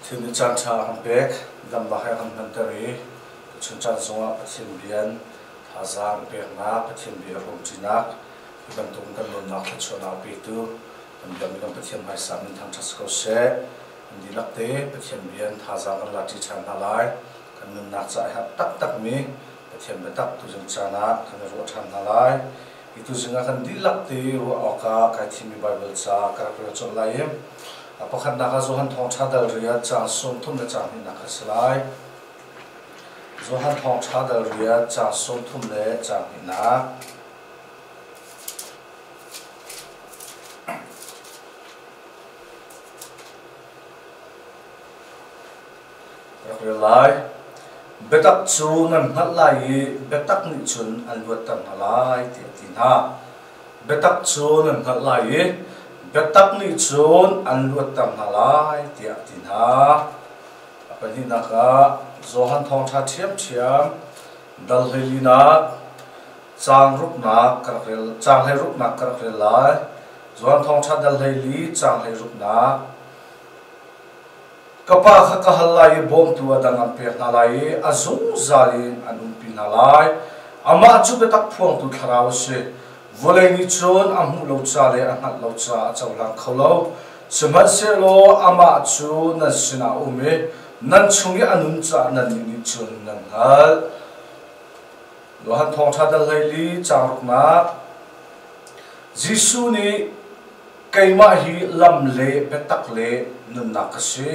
Thil chan cha han pek dam ba hai han han tari chun chan zonga pathin bian hazang pek na pathin bi rom chinak ban tung kan lon nak chona pi tu dam dam pathin mai sam thang chas ko se di lakte pathin bian hazang la chi chan na lai kan nun nak cha ha tak tak mi pathin be tak tu jung chana kan ro chan na lai itu jinga kan di lakte ro aka ka thimi bible cha ka ro chon lai apakhat naka zohan thong chadal ria cha som thum na cha ni naka slai zohan thong chadal ria cha som thum le cha ni na relai betak chu nan ngat lai betak ni chun an luat tan halai ti tin ha betak chu nan ngat lai betak ni chun an luat tam halai tia tin ha apani naka zohan thong tha thiam thiam dal helina chang rup na karel chang he rup na karel lai zohan thong tha dal heli chang he rup na kapa kha ka halai bom tu adang am pe na lai azung zalin anum pin halai ama chu betak phuang tu tharau se volei ni chon amu lo cha le angat lo cha chawlang kholo semat se lo ama chu na sina ume nan chungi anun cha nan ni chun nan hal lo han thong tha dal leili chang na jisu ni kaima hi lam le petak le nun na ka se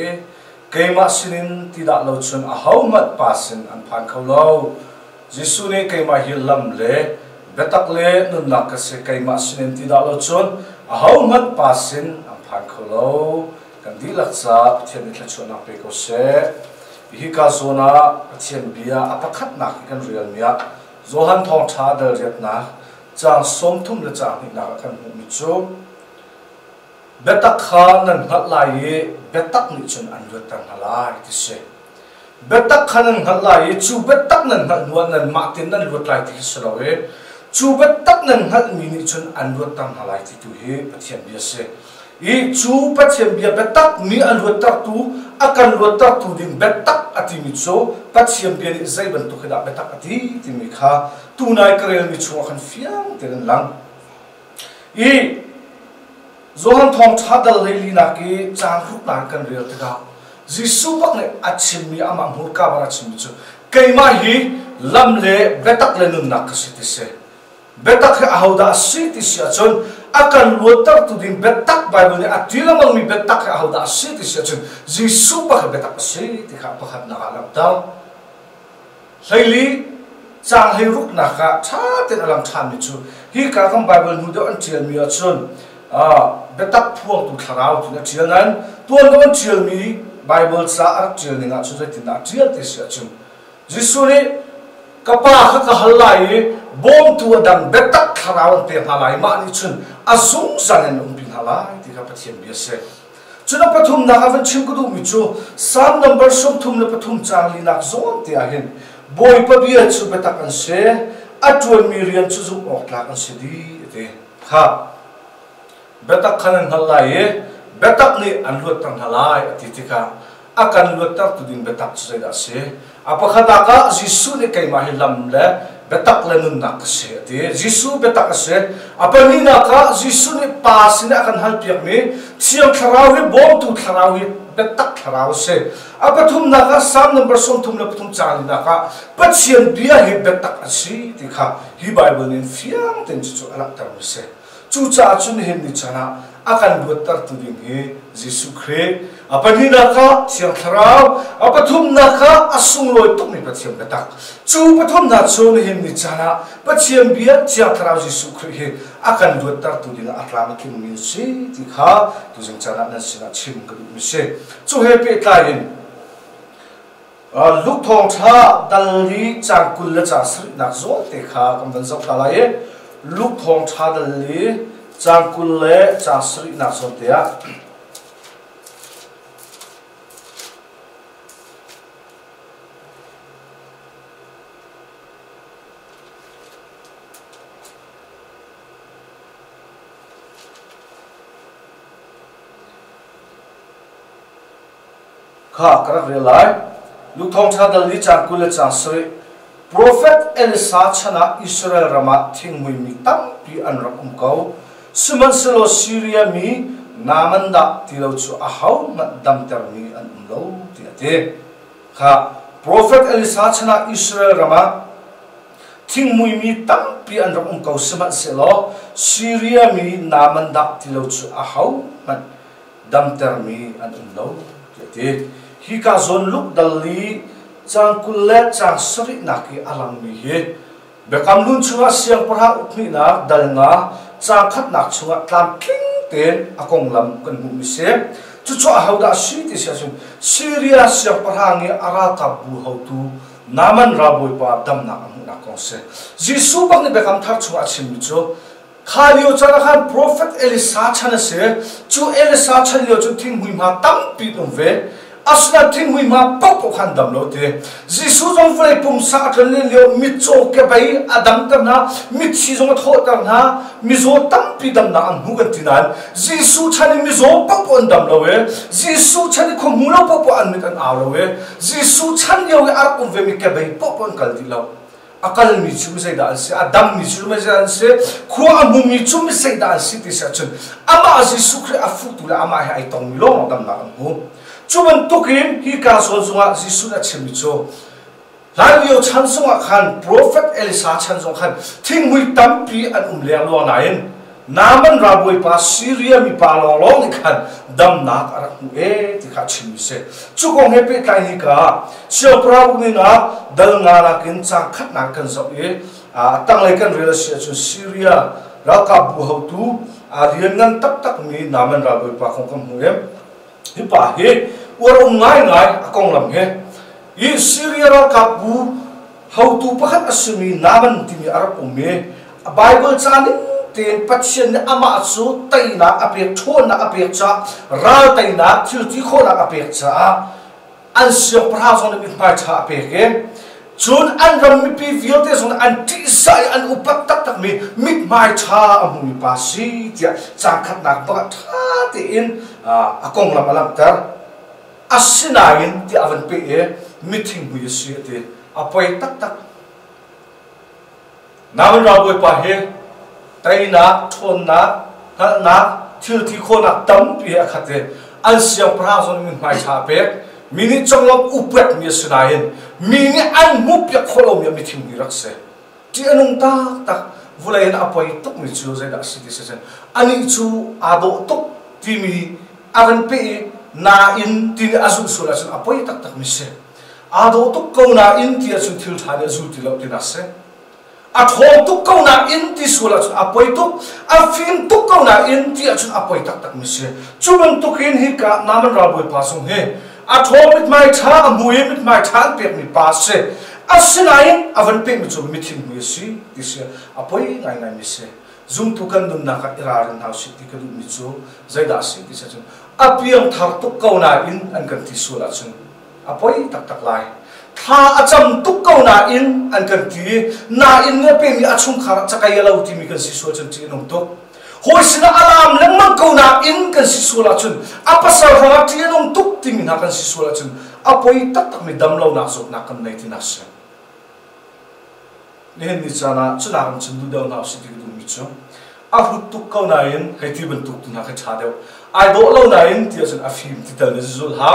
kaima sinin ti da lo chun a haumat pasin an phan kholo jisu ni kaima hi lam le betak le nun nak se kaima sinen ti da lo chon a haumat pasin am phan kholo kan di laksa thian ni thachona pe ko se hi ka zona thian bia apakhat nak kan real mia zohan thong tha dal ret na chang som thum le chang ni na kan mi chu betak kha nan ngat lai betak ni chun an ru tan halai ti se betak kha nan ngat lai chu betak nan ngat nuan nan ma tin nan ru lai ti se lo e chu betak nan ngat mi ni chun an ru tan halai ti tu he pathian bia se I chu pathian bia betak mi an ru tak tu akan ru tak tu din betak ati mi chu pathian bia ni zai ban tu khida betak ati ti mi kha tu nai karel mi chu khan fiang ten lang I zohan thong chadal leili na ki chang rup na kan real ta jisu bak ne achim mi ama mur ka bara chim chu keima hi lam le betak le nun na ka siti se betak he ahoda siti sia chon akan lutar tu din betak bible ne atilamang mi betak he ahoda siti sia chon jisu bak betak siti kha pakhat na alam ta leili chang he rup na ka tha ten alam than mi chu hi ka kam bible nu do an chial mi chon betak phuang tu tharau tu na chianan tuan don chial mi bible sa ar chial ninga chu zai tin na chial te sia chum jisu ni kapa kha ka halai bom tu adang betak tharau te halai ma ni chun azung zanen um pin halai ti ka pathian bia se chuna pathum na havan chim ku du mi chu sam number som thum na pathum chang li nak zon te a hin boy pa bia chu betak an se atron mi rian chu zu ok la kan se di te kha betak khanan halai betak ni an lut tang halai atitika akan lut tak tu din betak sai da se apakhata ka jisu ni kai ma hilam le betak le nun nak se ati jisu betak se apani na ka jisu ni pas ni akan hal piak mi thiam tharau hi bom tu tharau hi betak tharau se apathum na ka sam number som thum le pathum chang na ka pachian bia hi betak asi tikha hi bible ni fiang ten chu alak tar se chu cha chun hin ni chana akan buatar tu ding he jisu kre apani na ka thiam tharau apathum na ka asung loi tuk ni pathiam betak chu pathum na chun hin ni chana pachiam bia chia tharau jisu kre he akan buatar tu ding atlam kin min se tikha tu jing chana na sina chim ka mi se chu he pe tain luk thong tha dal ri chang kul la cha sri nak zo te kha kam dan zok ta lai luk thong tha dal li chang kul le cha sri nak zo te a kha karak relai luk thong tha dal ni chang kul chang sri prophet Elisa chana Israel rama thingmui mi tam pi an ram kau suman selo Syria mi namanda tilo chu a hau mat dam ter mi an lo ti ate kha prophet Elisa chana Israel rama thingmui mi tam pi an ram kau suman selo Syria mi namanda tilo chu a hau mat dam ter mi an lo ti ate hi ka zon luk dali chang kulle chang sri naki alang mi he bekam lun chunga siang parha ukni na dalnga chang khat nak chunga tlam king ten akong lam kan mu mi se chu chu hauda si ti sia sun Syria siang parha ngi ara ka bu hau tu naman raboi pa dam na ang na kong se jisu bang ni bekam thar chunga chim mi chu khalio chana khan prophet Elisa chana se chu Elisa chalio chu thing hui ma tam pi dum ve asna thing hui ma pop khan dam lo te jisu jong flai pum sa than le leo mi cho ke bai adam tam na mi chi jong tho tam na mi zo tam pi dam na an hu gan tinan jisu chani mi zo pop on dam lo we jisu chani khom mu lo pop an mit an a lo we jisu chan yo ar kum ve mi ke bai pop on kal di lo akal mi chu sai da se adam mi chu me sai se khu amu mi chu mi sai da si ti sa chun ama jisu khre afu tu la ama hai tong mi lo dam na an hu chuman tukin hi ka so zunga jisu na chimi cho lalio chansonga khan prophet Elisa chansong khan thingmui tampi an le lo nain naman raboi pa Syria mi pa lo lo ni khan dam nak arak e ti kha chimi se chukong hepe kai ni ka sio prabu ni na dal nga la kin chang khat na kan so e tang lai kan rela sia chu Syria ra ka bu ho tu rian ngan tak tak mi naman raboi pa khong kam huem hi pa he urong ngai akong lam he i Syria ra kapu how to pakhat asumi naman timi arap umme Bible chanin ten patchen ama chu taina apek thona apek cha ra taina thilti khona apek cha an sia pra zon mi pa cha apek ke chun an ram mi pi vilte zon an ti sai an upak tak tak mi mit mai cha amu mi pa si tia cha khat nak ba tha te in akong lam alam tar asinain ti avan pe e meeting bu yesi te apoi tak tak naman raboi pa he taina thonna na thil thi khona tam pi akhate an siang pra zon min mai cha pe mini chonglom upet mi sinain mini an mup ya kholom ya meeting bi rakse ti anung tak tak vulain apoi tuk mi chu zai da citizen ani chu ado tuk ti mi avan pe na in tin azu sura sun apoi tak tak mi se ado tuk ko na in ti azu thil thane azu ti lo tin ase a thong tuk ko na in ti sura sun apoi tuk a fin tuk ko na in ti azu apoi tak tak mi se chuman tuk in hi ka naman raboi pa sung he a thong mit mai tha mui mit mai than pek mi pa se asinain avan pe mi chu mi thin mi si ti se apoi ngai ngai mi se zum tukan dun na ka iraran hau si ti ka du mi chu zaida si ti se chu apiang thar tuk kau na in an kan ti sula chun apoi tak tak lai tha acham tuk kau na in an kan ti na in ne pe mi achung khar chakai lo ti mi kan si sula chun ti nong tuk hoi sina alam lang mang kau na in kan si sula chun apasal ra ti nong tuk ti mi na kan si sula chun apoi tak tak mi dam lo na sok na kan nei ti na se nen ni chana chuna kan chun du do na si ti du mi chu a hu tuk kau na in hai ti ban tuk tu na ka cha deu ai do lo na in ti asan afim ti tal zul ha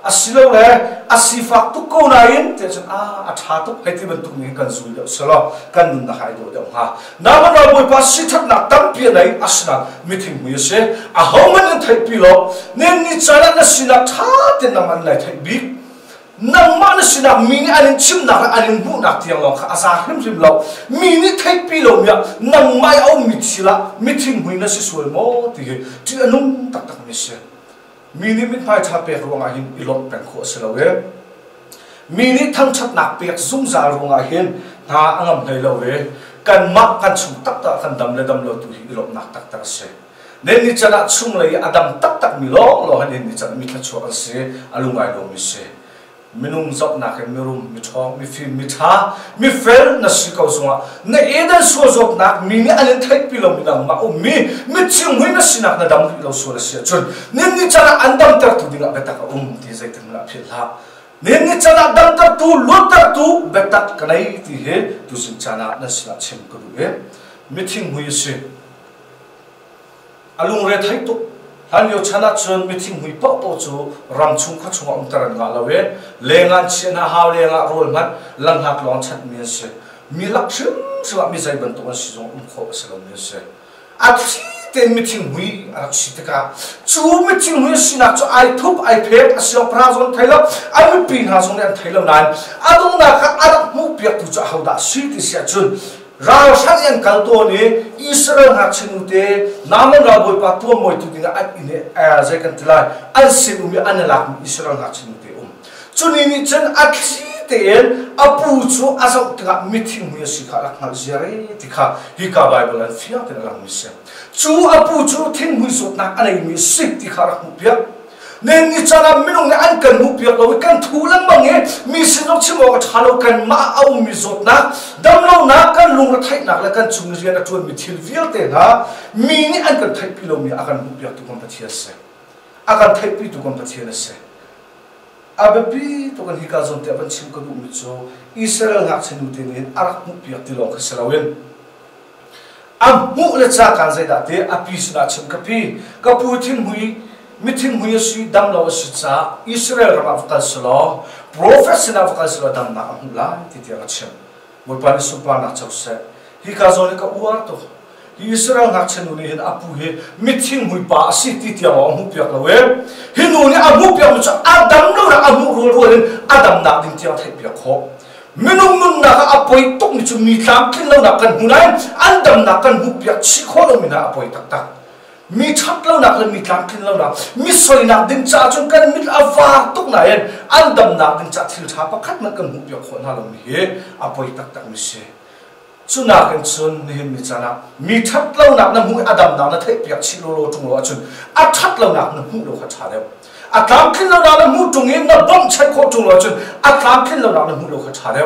asilo le asifak tu ko na in ti asan a tha tu hai ti ban tu ni kan zul do salo kan nun na hai do ha na ma na boi pa si thak na tam pi nai asna meeting mu se a homan thai pi lo nen ni chana na sina tha te na man lai thai bi nang ma na sina mini anin chim na anin bu na tiang lo kha asa hrim hrim lo mini thai pi lo ya nang mai au mi chila meeting hui na si sual mo ti ti anung tak tak mi se mini mit pai tha pe ronga hin ilot pen kho se lo we mini thang chat nak pe zum za ronga hin na angam nei lo we kan mak kan chung tak tak kan dam le dam lo tu hi ilot nak tak tak se nen ni chana chung le adam tak tak mi lo lo han ni chana mi thla chu se alungai lo mi se minung zop na ken mirum mi thong mi fi mi tha mi fel na si ko sunga na eden so zop na mi ni an thai pi lo mi dang ma o mi ching hui na sinak na dam lo so la sia chun nen ni chana andam tar tu dinga beta ka ti zai tem la phil ha nen ni chana dam tar tu lo tar tu beta kanai ti he tu sin chana na sila chem ko du e mi thing hui si alung re thai tu han yo chana chun mi thing hui pa po chu ram chung kha chung om taran nga lawe lengan chen ha haw lenga rol man lang hak long chat mi se mi lak chim chwa mi zai ban to si jong kho se lo mi se a thi ten mi thing hui a chi ta ka chu mi thing hui si na chu ai thup ai phek a sio pra zon thailo a mi pin ha zon an thailo nan a dong na ka a mu piak tu cha haw da si ti sia chun Rao sang yang kalto ni Israel hak sinute naman raboy pa tuwa moy tu dinga at ine zay kan tilay an sinumi analak Israel hak sinute chuni ni chen akhi ten apu chu asaw tinga meeting mu si kha rak hal jere tikha hi ka bible an fia ten lang mi se chu apu chu thing mu so nak anai mi sik tikha rak mu pia nen ni chana minung na an kan mu pia lo kan thulang mangi mi sinok chimo ka thalo kan ma au mi zot na dam lo na kan lung ra thai nak la kan chung ria na tuan mi thil vial te na mi ni an kan thai pi lo mi akan mu pia tu kon pathia se akan thai pi tu kon pathia se ababi to kan hika zon te ban chim ko du mi cho Israel ngak chenu te ni arak mu pia ti lo ka selawen am mu le cha kan zai da te api sna chim ka pi ka pu thin hui meeting hui si dam lo si cha Israel ram afkal slo professional afkal slo dam na la ti ti ra chem mo pa ni su pa na chau se hi ka zo ni ka uar to Israel ngak chen ni hin apu he meeting hui pa si ti ti wa mu pya lo we hin nu ni amu pya mu cha adam lo ra amu ro ro adam na din ti thai pya kho minung nun na ka apoi tok ni chu mi tlam kin lo na kan hunai andam na kan mu pya chi kho lo mi na apoi tak tak mi chat lo nak le mi tlam kin lo na mi soi nak din cha chung kan mi awa tuk na yen andam nak din cha thil tha pakhat man kan mu pya kho na lo mi he apoi tak tak mi se chuna kan chun ni mi chana mi chat lo nak na mu adam na thai pya chi lo lo chung lo chun a chat lo nak na mu lo kha cha le a tlam kin lo na mu tung in na bom chai kho chung lo chun a tlam kin lo na mu lo kha cha le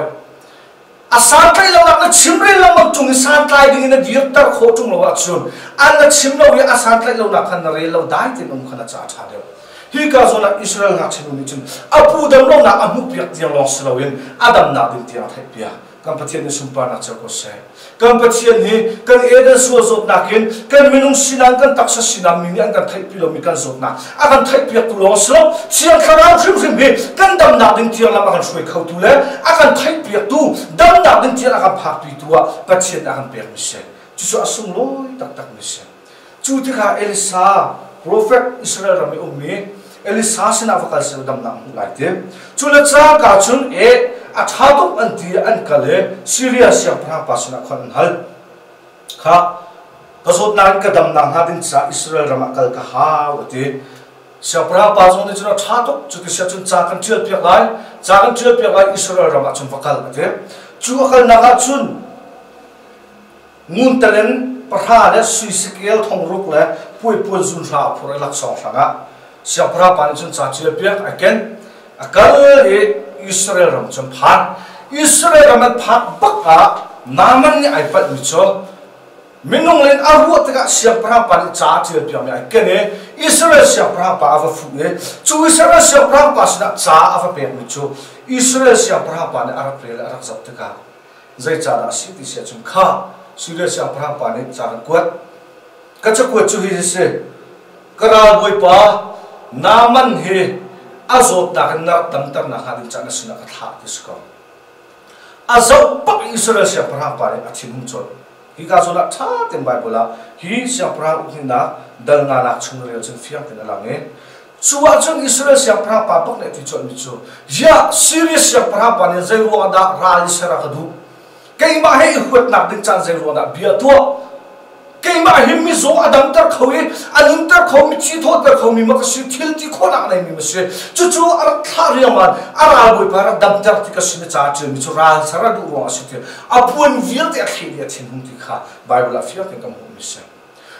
a san kai lo nak na chimre lo ma chung san kai ding na diak tar kho chung lo chun an na chim lo wi a san kai lo nak kan re lo dai te nom khana cha cha le hi ka zo na Israel ngak chinu ni chun apu dam lo na amu piak tiang lo se lo wen adam na din tiang thai pia kan pathian ni sumpa na cha ko se kan pathian ni kan eden so zot na kin kan minung sinan kan taksa sinam mi an kan thai pi lo mi kan zot na akan thai piak tu lo se lo sian khara thim thim bi kan dam na din tiang la kan shui khau tu le akan thai piak tu dam na din tiang akan phak pi tu a pathian akan pek mi se chu so asung loi tak tak mi se chu ti kha Elisa prophet Israel rami ummi Elisa sina fakal se dam na lai te chu la cha ka chun e a thaduk an ti an kale Syria sia pra pasna khon hal kha kasot nan ka dam na hadin cha Israel ramakal ka ha wate sia pra pa zon ni chuna thaduk chu ti sia chun cha kan thial piak lai Israel ramak chun fakal ate chu akal na ka chun mun talen pra le suisikel thong ruk le pui pui zun ra phur lak song sanga sia pra pa ni chun cha thial piak again akal e Israel ram chum phan Israel ram phak baka naman ni ai pat mi cho minung len aru ta sia pra pa ni cha thial piam ai kene Israel sia pra pa ava fu ne chu Israel sia pra pa sna cha ava pe mi cho Israel sia pra pa ni arab rel arak zap ta ka zai cha da si ti sia chum kha Syria sia pra pa ni cha kwat ka cha kwat chu hi se kara boi pa naman he azot na kan na tamtar na hadin chana sina ka tha disko azot pak Israel sia pra pa ni achim chon hi ka so na tha tem bible la hi sia pra ukina dal na na chung re chen fiang ten la nge chuwa chung Israel sia pra pa pak ne ti chon mi chu ya Syria sia pra pa ni zai ro da ra Israel ka du kai ma he huat na din chan zai ro da bia to kai ma him mi zo adam tar khawi anum tar khawi chi tho tar khawi ma ka si thil ti khona nai mi se chu chu ar thari ma ara boi para dam tar ti ka si cha chu mi chu ra sara du ro si ti apun vil te khi dia thin hum ti kha bible la fia te kam hum mi se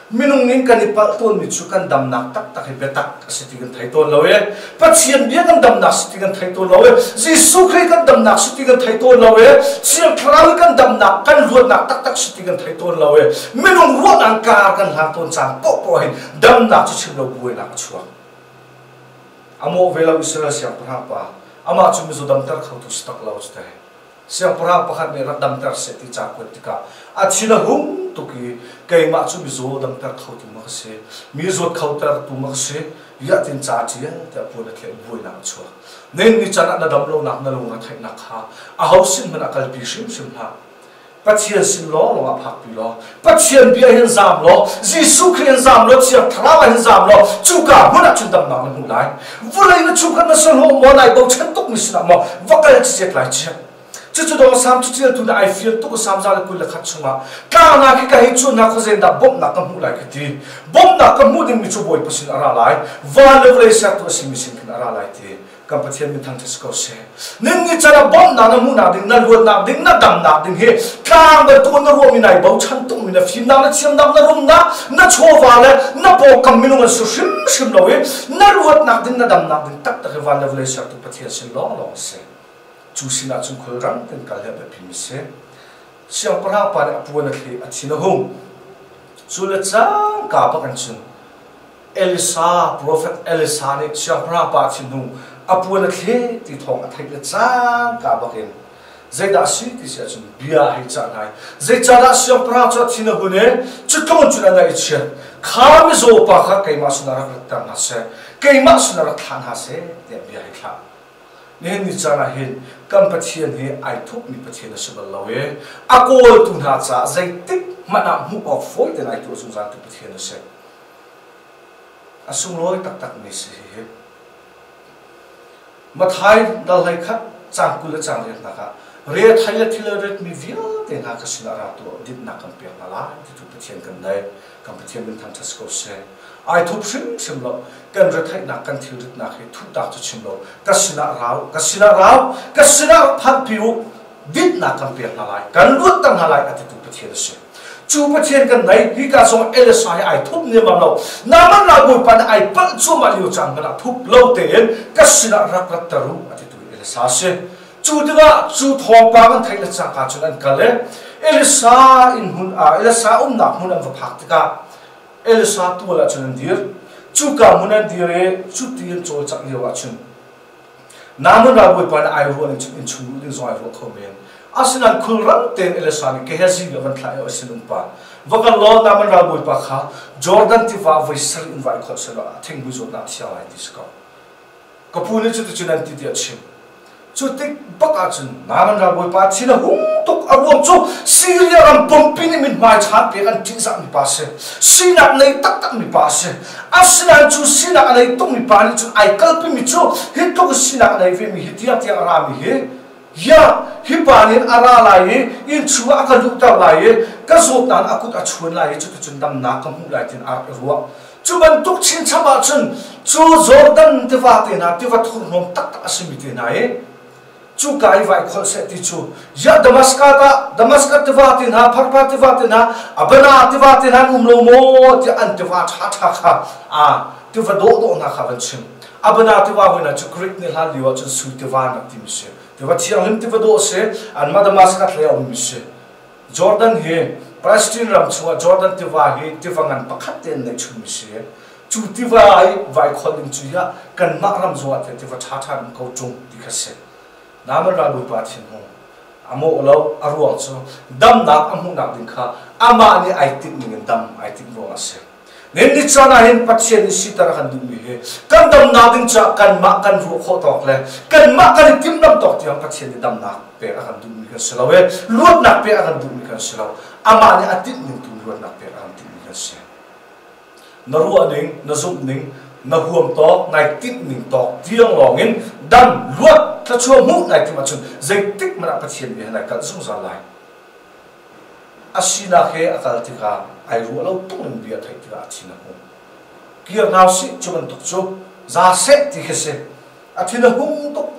minung ning kan ipal ton mi chu kan dam nak tak tak betak sitigan thai ton lawe pathian bia kan dam nak sitigan thai ton lawe jisu khrei kan dam nak sitigan thai ton lawe siam thral kan dam nak kan ruat nak tak tak sitigan thai ton lawe minung ruat angkar kan hang ton chan po po hin dam nak chu chim lo buai nak chuak amo vela Israel siam prapa ama chu mi zo dam tar khau tu stak lo chte siang pura pakhat me radam tar se ti cha ko tika achina hum tu ki kai ma chu mi zo dam tar khau tu ma se mi zo khau tar tu ma se ya tin cha chi ta pu na khle boi na chu nen ni chana na dam lo nak na lo na thai na kha a hausin man akal pi sim sim ha pathian sin lo lo phak pi lo pathian bia hin zam lo jisu khrien zam lo chia thla hin zam lo chu ka huna chun dam na mu lai vulai na chu kan na son ho mo nai bo chen tok mi sna mo vakal chi che lai chi chu do sam chu tu na I feel tu ko sam za le ku le khat chunga ka na ki ka hi chu na kho zen da bom na ka mu lai ki bom na ka mu ding mi chu boy pasin ara lai va le vle sa tu sim sim kin ara lai ti kam pathian mi thang tes ko se nin ni chara bom na na mu na ding na luat na ding na dam na ding he ka ba tu na ro mi nai bo chan tu mi na fim na na chiam dam na rum na cho va le na po kam mi no su sim sim lo we na luat na ding na dam na ding tak tak va le vle sa tu pathian sin lo lo se Jusina chung khol rang ten kal he pe mi se siang pra pa na pu na khi achina hum chula chang ka pa kan chun Elisa prophet Elisa ni siang pra pa chin nu apu na khi ti thong a thai le chang ka ba ken zaida si ti sia chun bia hai cha nai zai cha da siang pra cha china hu ne chu thong chu na ngai che kha mi zo pa kha kai ma suna ra ta na se kai ma suna ra than ha se te bia hai kha nen ni chana hin kam pathian he ai thup mi pathian asabal lawe akol tu na cha zai tik mana mu of foi te nai tu sung za tu pathian ase asung loi tak tak ni se he mathai dal hai khat chang kul chang le na ka re thai le thil ret mi via te na ka sina ra tu dit na kam pe na la tu pathian kan dai kam pathian min thang thas ko se ai thup sim lo kan ra thai na kan thil rit na khi thu ta chu chim lo kasina rau phan piu dit na kam pe na lai kan lut tam na lai ati tu pathian se chu pathian kan nai hi ka song Elisa ai thup ni ma lo na man la bu pan ai pal chu ma liu chang na thup lo te en kasina rak rak taru ati tu Elisa se chu de chu thong pa kan thai la chang ka chu an kale Elisa in hun Elisa na hun an va phak ka Elisa tu la chun dir chu ka munan dire chu tien chol chak lewa chun namun ra boy pan ai ro ni in chu ding zo ai ro khomen asinan khul ram ten Elisa ni ke hasi le van thlai asinun pa vakal lo namun ra boy pa kha Jordan ti va voisal in vai khol se la thing bu zo na sia ai disko kapuni chu tu chunan ti ti achim chu tik baka chun namun ra boy pa china hung tok awom chu Syria ram pompini min mai chat pe kan tin sa mi pa se sinak nei tak tak mi pa se asinan chu sinak nei tung mi pa ni chu ai kalpi mi chu hit to sinak nei ve mi hitia tia ra mi he ya hi pa ni ara lai in chu a ka lu ta lai ka zo tan akut a chun lai chu chun dam na kam hu lai tin a ruwa chu ban tuk chin chama chun chu Jordan te va te na te va thur nom tak tak asimi te na chu kai vai khol se ti chu ya Damascus te va tin ha pharpa te va tin ha abana te va tin ha lo mo ti an te va tha kha te va do na kha van chim abana te va hoina chu krik ni ha liwa chu su te va na ti mi se te va chiang lim te va do se an ma Damascus le om mi se Jordan he Palestine ram chu Jordan te va he te va ngan pakhat ten ne chu mi se chu ti vai khol lim chu ya kan ma ram zo te va tha ko chung ti kha se naman ra bu pa thin ho amo lo aruang chu dam nak amu nak din kha ama ni ai tik ni dam ai tik ro ase nen ni chana hin pathian ni sitar khan du mi he kan dam na din cha kan ma kan ru kho tok le kan ma kan tim dam tok tiang pathian ni dam nak pe khan du mi ka selawe luat nak pe khan du mi ka selaw ama ni atit ni tu luat nak pe khan du mi ka se naru aning nazuk ning na huam to nai tit ning to tiang longin dam luat ta chua mu nai ti ma chun zai tik mana pathian bi hanai kal sung za lai asina khe akal ti kha ai ru lo tung ning bi thai ti a china ho kier naw si chuman tok chu za se ti khe se athina hung tok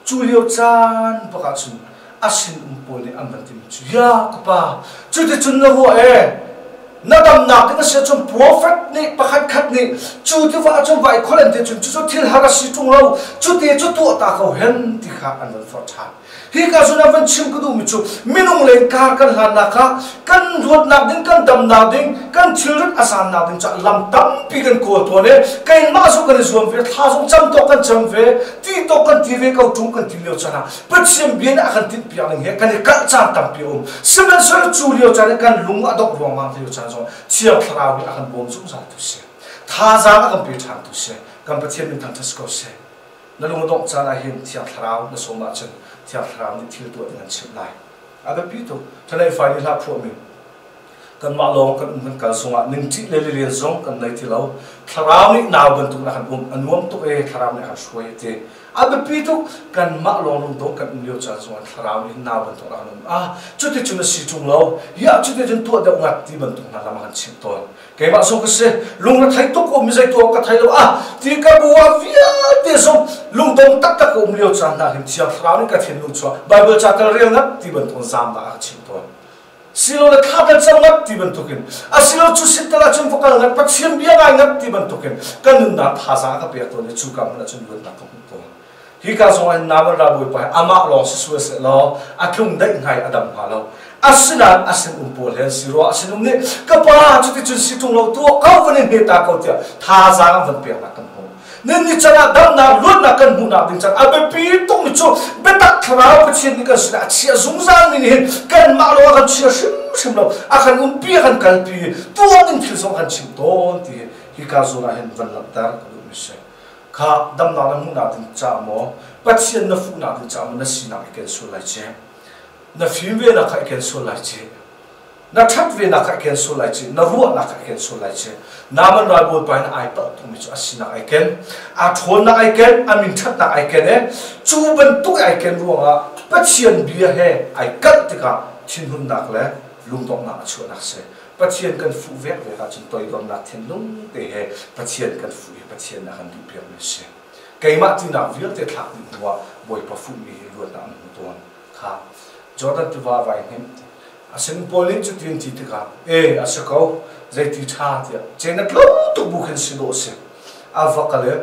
chu liu chan paka chun asin pol ni an ban ti chu ya ka pa chu ti chun na ho na dam na cái sẽ chun prophet ni pakhat khat ni chu ti wa chun vai kholen te chun chu thil hara si tung lo chu te chu tu ta ko hen ti kha an for tha hi ka zuna van chim ku du mi chu minung len kar kan han na kha kan ruat na ding kan dam na ding kan chilrut asan na ding cha lam tam pi kan ko to ne kai ma so kan zuam ve tha song cham to kan cham ve ti to kan ti ve ka tung kan ti leo chana pat sim bien a kan ti pi ang he kan ka cha tam pi semen so chu leo chana kan lung adok ro ma leo chana so chia thra wi a kan bom sung sa tu se tha za ka kan pi thang tu se kan pa chen min thang tas ko se na lung dok chana hin chia thra na so ma chen chia thra ni thil tu ngan chim lai aga pi to thanai fa ni la phu mi kan ma long kan kal sunga ning ti le le zong kan nei ti lo thra ni naw ban tu na kan anuam tu e thra ni ha shoi te aga pi to kan ma long dong kan leo cha zong thra ni naw ban tu na kan chu ti chu na si chung lo ya chu ti jun tu da ngat ti ban tu na la ma kan chim to cái mà số cái xe lùng nó thấy tốt của mình dạy tôi cả thấy đâu thì cái bùa viết để xong lùng đông tắc tắc của mình liều chán là hình chiếc pháo nên cái thiên lùng cho Bible chặt cái riêng ngắt thì vẫn còn giảm đã chịu tôi silo là khát đến trong ngắt thì vẫn thuộc hình silo chú sinh ta là trong phục cái ngắt bắt chiêm bia ngay ngắt thì vẫn thuộc hình cái nương đã thả ra cái việc tôi để chú cảm là trong vườn đã không tôi khi cái xong anh nằm ra buổi bài ama lo sự sự lo không đánh ngay Adam hà lo asinan asin umpol hen siro asinum ne kapa chuti chun situng lo tu kau vanin he ta kau tia tha za van pe na kan ho nen ni chana dam na lut na kan hu na ding chan abe pi tung ni chu betak thara pa chin ni ka sina chia zung zang ni hin kan ma lo kan chia sim lo akan pi kan kal pi tu ding thil song kan chim ton ti hi ka zo na hen van lam tar ka du mi se kha dam na mu na ding cha mo pa chin na fu na ding cha mo na si na ke su lai che na phim về na khai ken so lai che na that về na khai ken so lai che na ruột na khai ken so lai che na man ra bol pa na ai pa tu mi chu asina ai ken a thon na ai ken a min that na ai ken e chu ban tu ai ken ruanga pa chian bia he ai kat ti ka chin hun nak le lung tok na chu nak se pa chian kan fu ve ve ka chin toi dom na then lung te he pa chian kan fu pa chian na han du pia mi se kai ma ti na vil te thak ni wa boi pa fu mi ruột na mu ton kha Jordan tu va vai hem asin polin chu tin ti ka asako zai ti tha tia chena tlo tu bu khen silo se avakale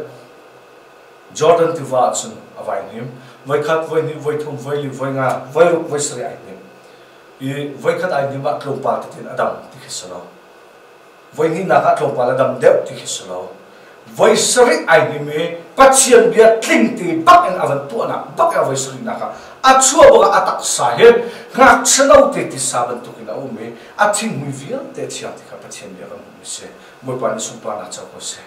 Jordan tu va chun avai hem vai khat vai ni vai thum vai li vai nga vai ru vai sri ai hem I vai khat ai ni ma klong pa tin adam ti khsalo vai ni na ka klong pa adam deu ti khsalo vai sri ai ni me pachian bia tling ti bak en avan tu na bak a vai sri na ka achua boga atak sahe ngak chenau te ti saban tu kina ume athing hui vial te chia ti kha pachian bia kan mi se moi pa ni sumpa na cha ko se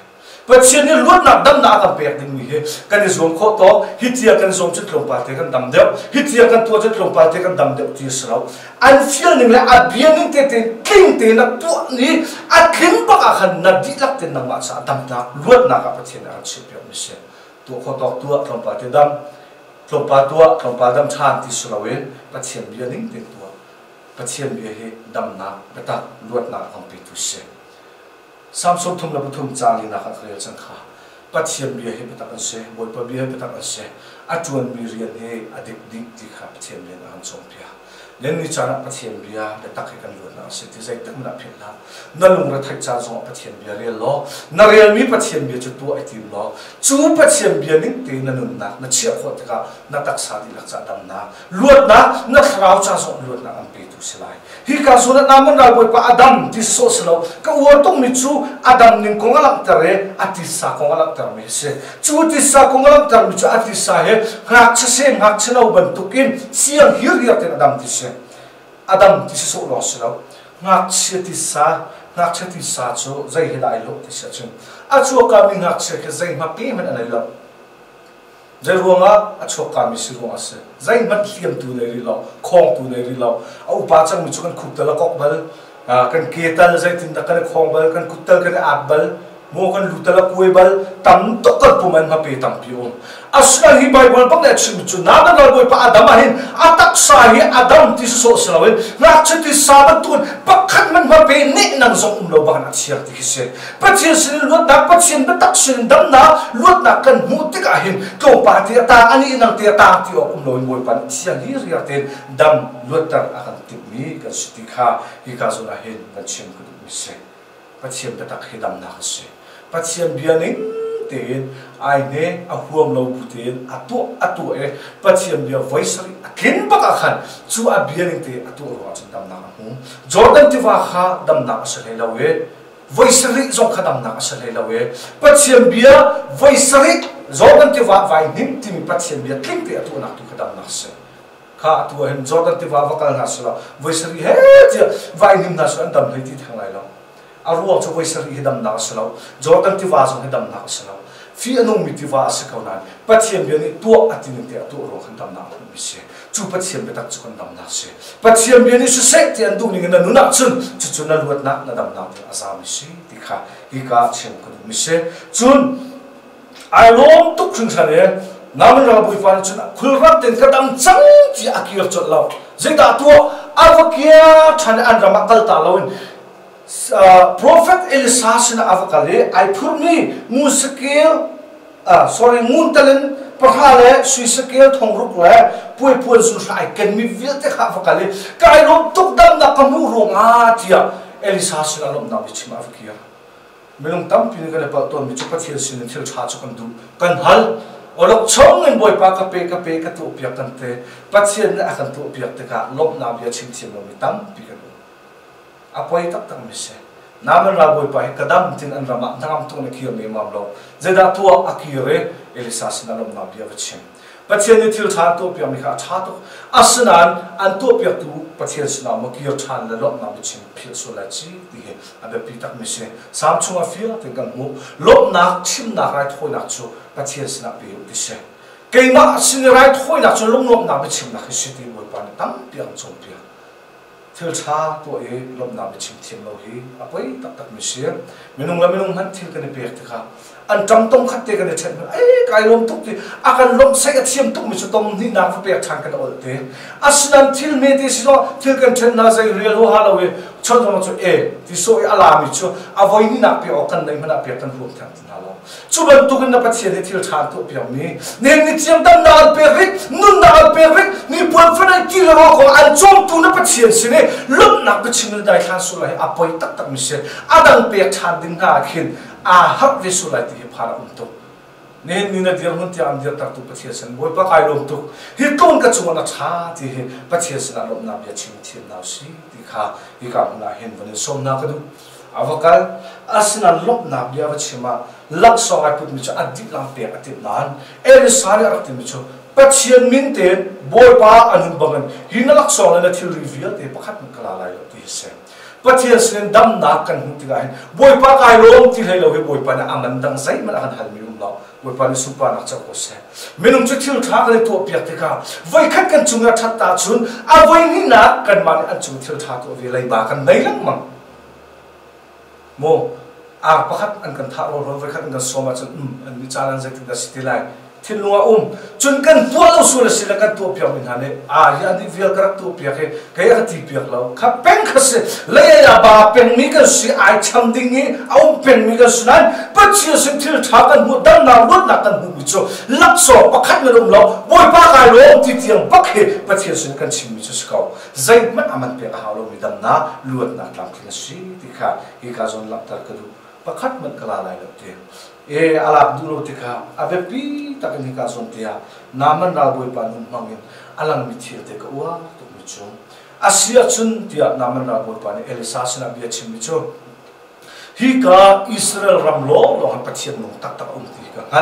pachian ni luat na dam na ka pek ding mi he kan ni zom kho to hitia kan zom chit klong pa te kan dam deu hitia kan tu chit klong pa te kan dam deu ti srau an fial ning la abian ning te te king te na tu ni a khin ba ka khan na di lak te na ma sa dam na luat na ka pachian na chi pek mi se tu kho to tu klong pa te dam klong pa tua klong pa dam chan ti sulawen pachian bia ning te tua pachian bia he dam na beta luat na kom pi tu se samsung thum la thum chali na kha khre chang kha pachian bia he beta kan se boi pa bia beta kan se atuan mi rian he adik dik ti kha pachian bia na chong pia nen ni chana pachian bia beta kha kan luat na se ti zai tak na phin la na lung ra thai cha zo pachian bia re lo na real mi pachian bia chu tu ai ti lo chu pachian bia ning te na nun na chia kho ta ka na tak sa di lak cha dam na luat na thrau cha so luat na am pe tu silai hi ka so na man ra boi pa adam ti so slo ka wo tong mi chu adam ning kong alak tare ati sa kong alak tar me se chu ti sa kong alak tar mi chu ati sa he ngak cha se ngak chno ban tukin siang hir ya te adam ti se adam ti so lo slo ngak che ti sa chu zai he dai lo ti se chung a chu ka mi ngak che ke zai ma pe man anai lo zai ruanga a chu ka mi si ruanga se zai mat liam tu nei ri lo khong tu nei ri lo au pa chang mi chu kan khuk ta la kok bal kan ke tal zai tin da kan khong bal kan kut tal kan at bal mo kan lu ta la kuai bal tam to kan pu man ma pe tam pi on asna hi bible bak le chu chu na da boi pa adam hin atak sa hi adam ti so slawen na chati sabat tun pakhat man ma pe ne nang zong lo ba na chiak ti se pathian sin luat da pathian ba tak sin dam na luat na kan mu ti ka hin ko pa ti ta ani nang ti ta ti o lo moi pa chiang hi ria te dam luat tar akan ti mi ka sti kha hi ka zo na hin na chim ku se pathiam betak hidam na se pathiam bianing ten ai ne a huam lo butin atu e pathiam bia voice akin baka khan chu a bianing te atu ro chan dam na hu Jordan tiva kha dam na se lawe voice ri zong kha dam na se lawe pathiam bia voice ri Jordan tiva vai nim timi pathiam bia tling te atu na tu kha dam na se kha tu hen Jordan tiva vakal na se la voice ri he vai nim na se an dam ti thang lai lo aru chu voice ri dam na se lo Jordan tiva zong dam na se lo fi anong mi tiva se kaunan pathiam bia ni tu atin te atu ro khan dam na mi se chu pathiam bia tak chu kan dam na se pathiam bia ni su se ti an du ni na nu na chun chu na luat na dam na te asam mi se ti kha hi ka chen ko mi se chun ai lom tuk khung sa ne namen ra bui pan chun khul rat ten ka dam chang chi akir chot lo je da tu avakia than an ramakal ta lo Prophet Elisa sina avakale ai phurmi muskil sorry muntalen pahale suiskil thongruk le pui su sai ken mi vil te kha avakale kai rom tuk dam na kamu ronga tia Elisa sina lom na bichim avakia melong tam pin ka le pa ton mi chupa thil sin thil cha chu kan du kan hal olok chong en boy pa ka pe ka tu piak tan te pathian na akan tu piak te ka lom na bia chim chim lo mi tam pi ka apoi tak tak mi se naman ra boy pa kadam tin an rama nam tu na kiyo me mam lo zeda tu akire Elisa sin lom na bia chim pathian ni thil chan tu piak mi kha cha tu asnan an tu piak tu pathian sina mo kiyo chan la lom na bi chim phil so la chi ti he abe pi tak mi se sam chunga fia te kan mu lom na chim na rai thoi na chu pathian sina pi ti se keima sin rai thoi na chu lom na bi chim na khi ti boy pa tam piang chom pia thil cha to e lom na bi chim thim lo hi apoi tak mi se minung han thil kan pe te kha an tam tong khat te kan chen ai kai lom tuk ti akan lom sai ka thiam tuk mi chu tom ni na fa pe chan kan ol te asnan thil me ti so thil kan chen na sai real ho ha lo we chon no chu e ti so ala mi chu avoi ni na pe o kan nei mana pe kan hu thang na lo chu ban tu kan na pa che de thil chan tu pe mi ne ni chiam tam na pe rik nun na pe rik ni pon fa na ki lo ko an chom tu na pa che si ne lom na pa chim dai khan su lai apoi tak mi se adang pe chan din na khin a hak vi su lai ti phara to ne ni na dir hun ti am dir tak tu pathian san boy pa kai lom tu hi ton ka chu na cha ti he pathian san lom na bia chim chim na si ti kha hi ka na hen bane som na ka du avakal asna lom na bia wa chima lak so ai put mi cha adip lam pe atip nan e sari arat mi chu pathian min te boy pa anun bangan hi na lak so na thil reveal te pakhat kala lai ti se pathian sin dam na kan hu ti ga boy pa kai lom ti lai lo he boy pa na aman dang sai man akan hal mi um lo boy pa ni supa na cha ko se minung chu thil tha ka le to piak te ka voi khat kan chunga that ta chun a voi ni na kan man an chu thil tha to vi lai ba kan nei lang mang mo a pakhat an kan tha ro voi khat an so ma chun an ni chalan zai ti da city lai thil lunga chun kan pu lo su la sila kan to piak min hane a ya ni vial karak to piak he kaya ka ti piak lo kha peng kha se le ya ba peng mi ka si ai cham ding ni au peng mi ka sunan pachi sim thil tha kan mu dan na lut na kan hu chu lak so pakhat na rum lo boy pa ka lo ti tiang pak he pachi sim kan chim mi chu skau zai man aman pe ka ha lo mi dam na luat na tlam thil si ti kha hi ka zon lak tar ka du pakhat man kala lai lo te e alak dulo ti kha ave pi takani ka son tia naman ra boy pa nun mangin alang mi thil te ka wa to mi chu asia chun tia naman ra boy pa ni Elisa sina bia chim mi chu hi ka Israel ram lo lo han pathian nong tak tak ti ka ha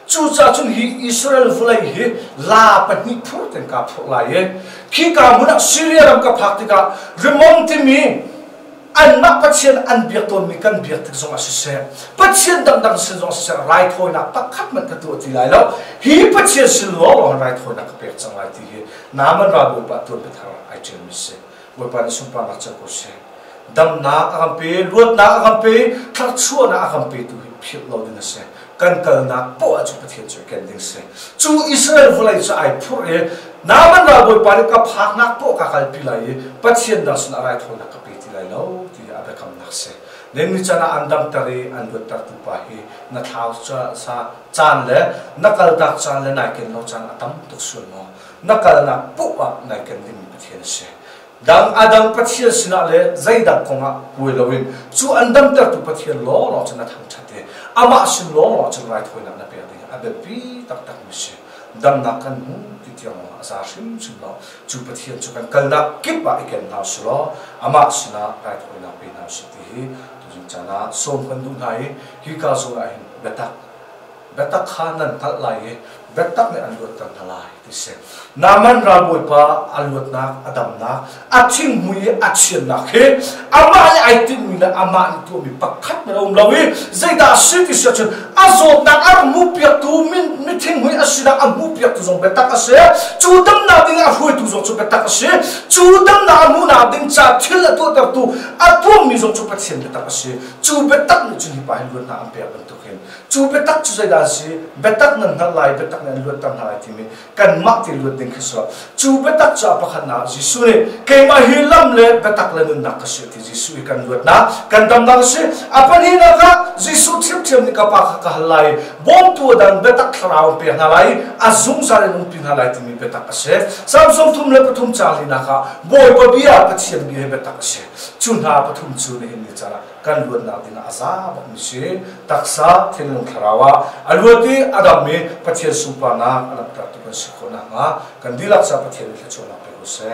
chu cha chun hi Israel vulai hi la patni phur ten ka phur lai ye khi ka muna Syria ram ka phak ti ka remon ti mi an ma pathian an biak ton mi kan biak tik zong asise pathian dang dang sin zong se right hoi na pakhat man ka tu ti lai lo hi pathian sin lo lo right hoi na ka pek chang lai ti he naman ra bu pa ton pe thar ai chen mi se bo pa ni sum pa na cha ko se dam na agam pe luat na agam pe thar chu na agam pe tu hi phit lo din se kan kal na po a chu pathian chu ken ding se chu Israel vulai cha ai phur e naman ra bo pa ni ka phak na po ka kal pi lai pathian da sun right hoi na ka lai lo ti abe kam nakse nen ni chana andam tari an lut tar tu pa hi na thau cha sa chan le nakal dak chan le na ken lo chan atam tuk su no nakal na pu wa na ken dim pathian se dang adang pathian sina le zaidak konga pui lowin chu andam ter tu pathian lo chana thang chate ama sin lo chan right hoina na pe ding abepi tak tak mise dam na kan hu titiang asa sim sim lo chu pathian chu kan kalna kipa iken na slo ama sina right hoina pe na siti tu jing chana som kan du nai hi ka zo ai betak khanan tal lai betak ne anlut tan thalai tise naman raboi pa alut nak adam nak athing mui achian nak he ama ai tin mi na ama tu mi pakhat na lawi zaida city section azo tak ar mu pia tu min thing mui asida amu pia tu zong betak ase chudam na ding a hui tu zong chu betak ase chudam na mu na ding cha thil tu tar tu atu mi zong chu pathian betak ase chu betak ni chu ni pa lut na ampia ban tu khen chu betak chu zaida ase betak nan halai betak nan lut tan halai timi kan mak ti lut ding khso chu betak cha pakhat na jisu ne keima hilam le betak le nun nak se ti jisu kan lut na kan dam dang se apani na ka jisu thip thip ni ka pa ka halai bom tu dan betak khrau pe halai azung sare nun pin halai timi betak ase samsung thum le pathum chali na ka boy pa bia pathian bi betak ase chunha pathum chu ne ni chara kan lut na dina asa ba mi se taksa thinung khrawa alwati adam me pathian supana anak ta tu sikona nga kan dilak sa pathian le chona pe ko se